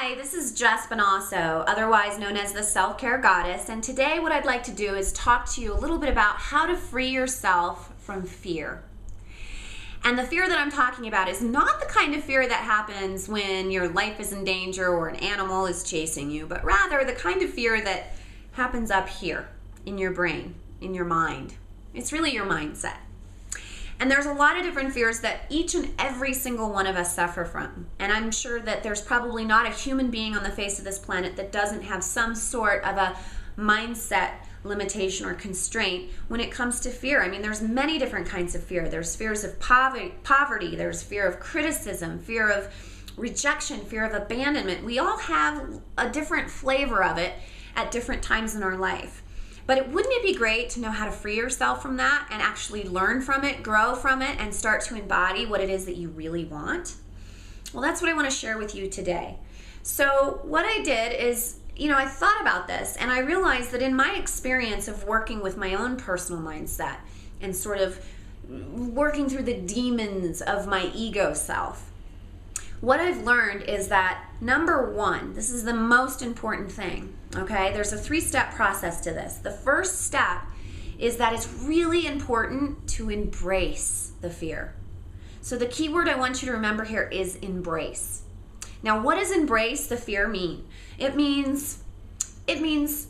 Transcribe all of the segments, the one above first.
Hi, this is Jess Bonasso, otherwise known as the Self-Care Goddess, and today what I'd like to do is talk to you a little bit about how to free yourself from fear. And the fear that I'm talking about is not the kind of fear that happens when your life is in danger or an animal is chasing you, but rather the kind of fear that happens up here in your brain, in your mind. It's really your mindset. And there's a lot of different fears that each and every single one of us suffer from. And I'm sure that there's probably not a human being on the face of this planet that doesn't have some sort of a mindset limitation or constraint when it comes to fear. I mean, there's many different kinds of fear. There's fears of poverty, there's fear of criticism, fear of rejection, fear of abandonment. We all have a different flavor of it at different times in our life. But wouldn't it be great to know how to free yourself from that and actually learn from it, grow from it, and start to embody what it is that you really want? Well, that's what I want to share with you today. So what I did is, I thought about this and I realized that in my experience of working with my own personal mindset and sort of working through the demons of my ego self, what I've learned is that number one, this is the most important thing, okay? There's a 3-step process to this. The first step is that it's really important to embrace the fear. So the key word I want you to remember here is embrace. Now, what does embrace the fear mean? It means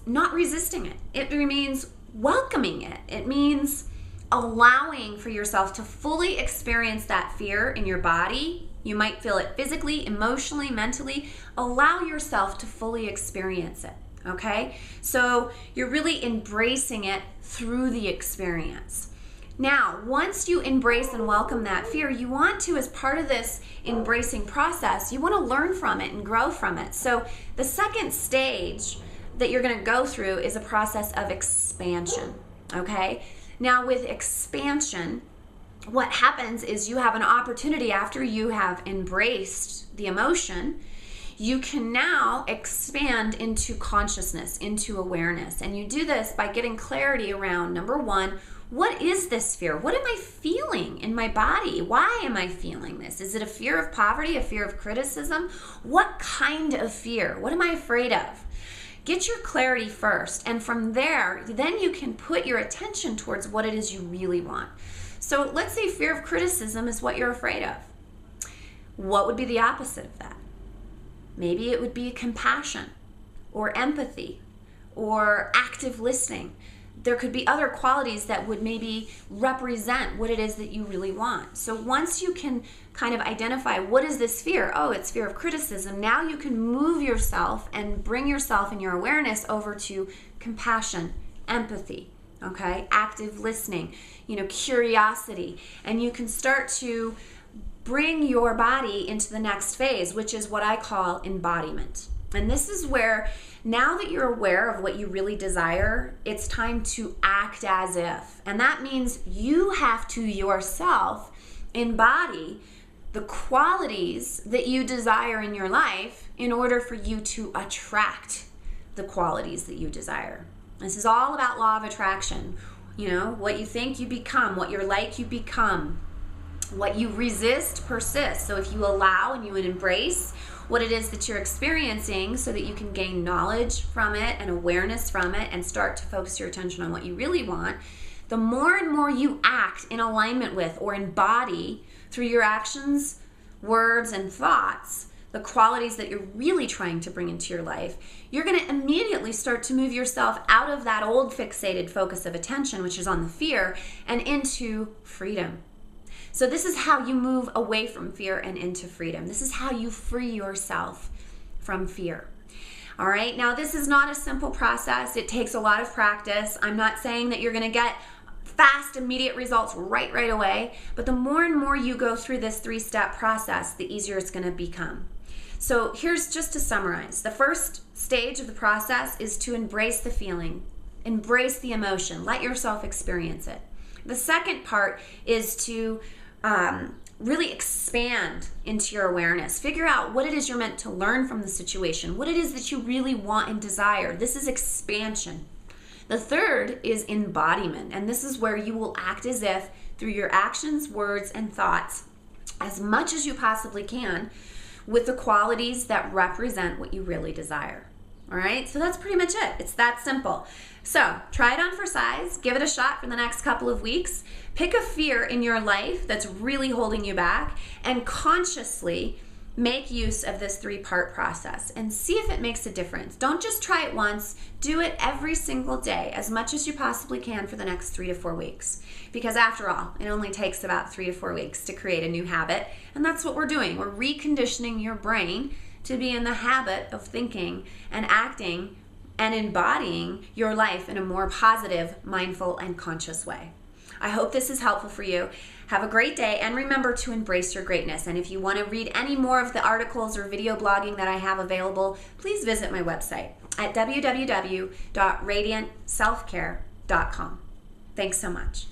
not resisting it. It means welcoming it. It means allowing for yourself to fully experience that fear in your body. You might feel it physically, emotionally, mentally. Allow yourself to fully experience it, okay? So you're really embracing it through the experience. Now, once you embrace and welcome that fear, you want to, as part of this embracing process, you want to learn from it and grow from it. So the second stage that you're going to go through is a process of expansion, okay? Now, with expansion, what happens is you have an opportunity after you have embraced the emotion, you can now expand into consciousness, into awareness. And you do this by getting clarity around, number one, what is this fear? What am I feeling in my body? Why am I feeling this? Is it a fear of poverty, a fear of criticism? What kind of fear? What am I afraid of? Get your clarity first, and from there, then you can put your attention towards what it is you really want. So let's say fear of criticism is what you're afraid of. What would be the opposite of that? Maybe it would be compassion or empathy or active listening. There could be other qualities that would maybe represent what it is that you really want. So once you can kind of identify what is this fear? Oh, it's fear of criticism. Now you can move yourself and bring yourself and your awareness over to compassion, empathy, okay, active listening, curiosity, and you can start to bring your body into the next phase, which is what I call embodiment. And this is where, now that you're aware of what you really desire, it's time to act as if. And that means you have to yourself embody the qualities that you desire in your life in order for you to attract the qualities that you desire. This is all about law of attraction. What you think, you become. What you're like, you become. What you resist persists. So if you allow and you embrace what it is that you're experiencing so that you can gain knowledge from it and awareness from it and start to focus your attention on what you really want, the more and more you act in alignment with or embody through your actions, words, and thoughts, the qualities that you're really trying to bring into your life, you're going to immediately start to move yourself out of that old fixated focus of attention, which is on the fear, and into freedom. So this is how you move away from fear and into freedom. This is how you free yourself from fear. All right, now this is not a simple process. It takes a lot of practice. I'm not saying that you're going to get fast, immediate results right away, but the more and more you go through this 3-step process, the easier it's going to become. So here's just to summarize. The first stage of the process is to embrace the feeling, embrace the emotion, let yourself experience it. The second part is to really expand into your awareness. Figure out what it is you're meant to learn from the situation, what it is that you really want and desire. This is expansion. The third is embodiment, and this is where you will act as if through your actions, words, and thoughts as much as you possibly can with the qualities that represent what you really desire. All right, so that's pretty much it. It's that simple. So try it on for size, give it a shot for the next couple of weeks, pick a fear in your life that's really holding you back, and consciously make use of this 3-part process and see if it makes a difference. Don't just try it once, do it every single day as much as you possibly can for the next 3 to 4 weeks. Because after all, it only takes about 3 to 4 weeks to create a new habit, and that's what we're doing. We're reconditioning your brain to be in the habit of thinking and acting and embodying your life in a more positive, mindful, and conscious way. I hope this is helpful for you. Have a great day, and remember to embrace your greatness. And if you want to read any more of the articles or video blogging that I have available, please visit my website at www.radiantselfcare.com. Thanks so much.